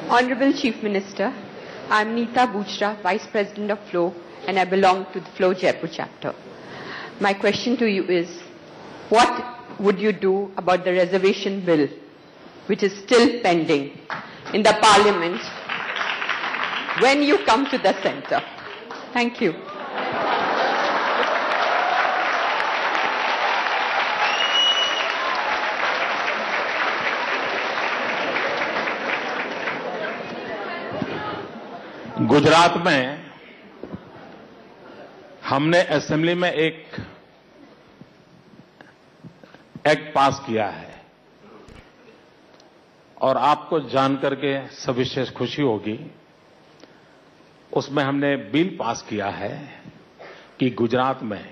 Honorable Chief Minister, I am Neeta Bujra, Vice President of FLOW, and I belong to the FLOW Jaipur chapter. My question to you is, what would you do about the reservation bill, which is still pending in the Parliament, when you come to the centre? Thank you. Gujarat में हमने assembly में एक act पास किया है और आपको जानकर के सविशेष खुशी होगी। उसमें हमने बिल पास किया है कि गुजरात में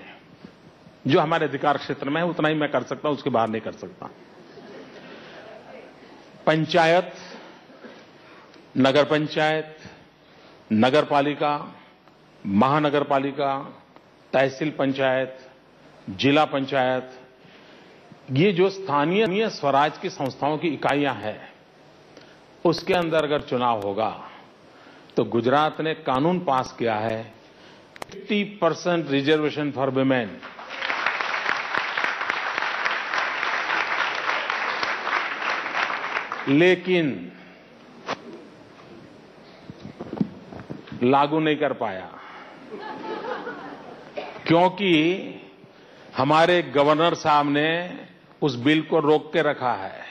जो हमारे अधिकार क्षेत्र में है उतना ही मैं कर सकता हूं, उसके बाहर नहीं कर सकता। पंचायत, नगर पंचायत, नगर पालिका, महानगर पालिका, तहसील पंचायत, जिला पंचायत, ये जो स्थानीय स्वराज की संस्थाओं की इकाइयां हैं, उसके अंदर अगर चुनाव होगा तो गुजरात ने कानून पास किया है 50% रिजर्वेशन फॉर विमेन। लेकिन लागू नहीं कर पाया क्योंकि हमारे गवर्नर साहब ने उस बिल को रोक के रखा है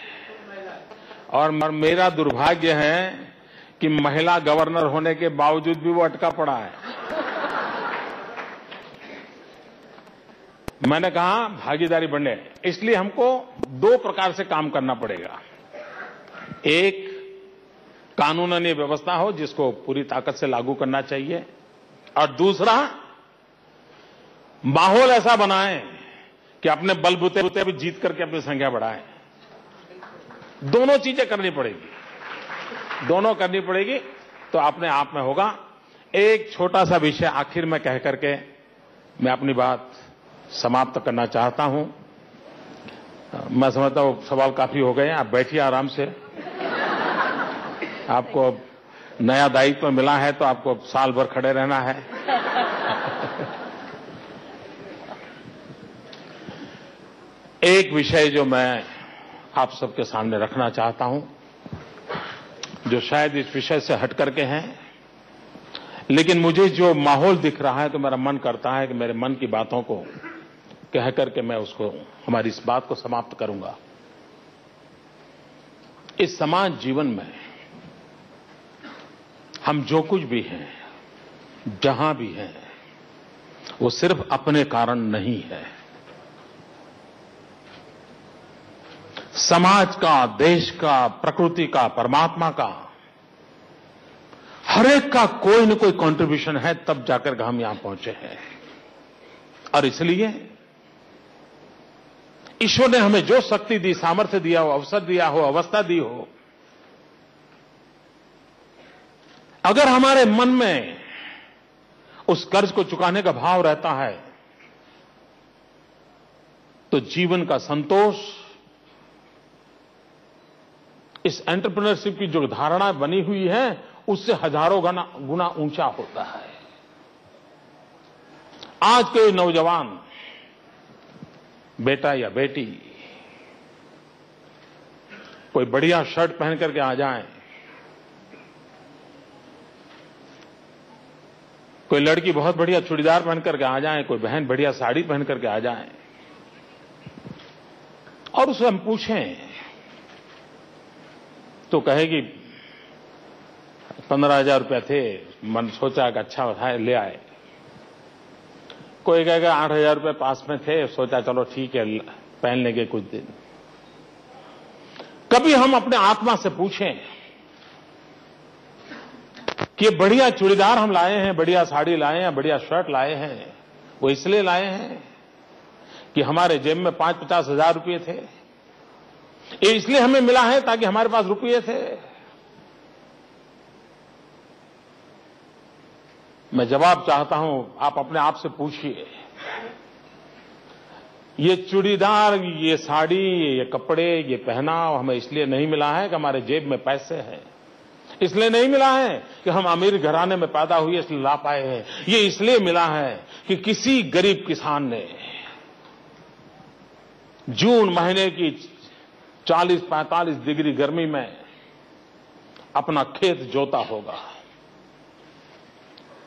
और मेरा दुर्भाग्य है कि महिला गवर्नर होने के बावजूद भी वो अटका पड़ा है। मैंने कहा भागीदारी बढ़े, इसलिए हमको दो प्रकार से काम करना पड़ेगा। एक, कानूनी व्यवस्था हो जिसको पूरी ताकत से लागू करना चाहिए, और दूसरा, माहौल ऐसा बनाएं कि अपने बलबूते भी जीत करके अपनी संख्या बढ़ाएं। दोनों चीजें करनी पड़ेगी तो अपने आप में होगा। एक छोटा सा विषय आखिर में कह करके मैं अपनी बात समाप्त करना चाहता हूं। मैं समझता हूं सवाल काफी हो गए हैं, आप बैठिए आराम से। आपको नया दायित्व मिला है तो आपको साल भर खड़े रहना है। एक विषय जो मैं आप सबके सामने रखना चाहता हूं, जो शायद इस विषय से हट करके हैं, लेकिन मुझे जो माहौल दिख रहा है तो मेरा मन करता है कि मेरे मन की बातों को कह करके मैं उसको, हमारी इस बात को समाप्त करूंगा। इस समाज जीवन में हम जो कुछ भी हैं, जहां भी हैं, वो सिर्फ अपने कारण नहीं है। समाज का, देश का, प्रकृति का, परमात्मा का, हर एक का कोई न कोई कंट्रीब्यूशन है, तब जाकर हम यहां पहुंचे हैं। और इसलिए ईश्वर ने हमें जो शक्ति दी, सामर्थ्य दिया हो, अवसर दिया हो, अवस्था दी हो, अगर हमारे मन में उस कर्ज को चुकाने का भाव रहता है तो जीवन का संतोष, इस एंटरप्रेन्योरशिप की जो धारणा बनी हुई है उससे हजारों गुना ऊंचा होता है। आज के नौजवान, बेटा या बेटी, कोई बढ़िया शर्ट पहन करके आ जाए, कोई लड़की बहुत बढ़िया चूड़ीदार पहन करके आ जाए, कोई बहन बढ़िया साड़ी पहन करके आ जाए, और उसे हम पूछें तो कहेगी 15,000 रुपया थे, मन सोचा कि अच्छा है ले आए। कोई कहेगा 8,000 रुपये पास में थे, सोचा चलो ठीक है पहन लेंगे कुछ दिन। कभी हम अपने आत्मा से पूछें कि बढ़िया चूड़ीदार हम लाए हैं, बढ़िया साड़ी लाए हैं, बढ़िया शर्ट लाए हैं, वो इसलिए लाए हैं कि हमारे जेब में 5-50 हजार रुपये थे, ये इसलिए हमें मिला है ताकि हमारे पास रुपये थे? मैं जवाब चाहता हूं, आप अपने आप से पूछिए। ये चूड़ीदार, ये साड़ी, ये कपड़े, ये पहनाव हमें इसलिए नहीं मिला है कि हमारे जेब में पैसे हैं, इसलिए नहीं मिला है कि हम अमीर घराने में पैदा हुए इसलिए ला पाए हैं। ये इसलिए मिला है कि किसी गरीब किसान ने जून महीने की 40-45 डिग्री गर्मी में अपना खेत जोता होगा,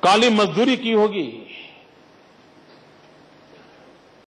काली मजदूरी की होगी,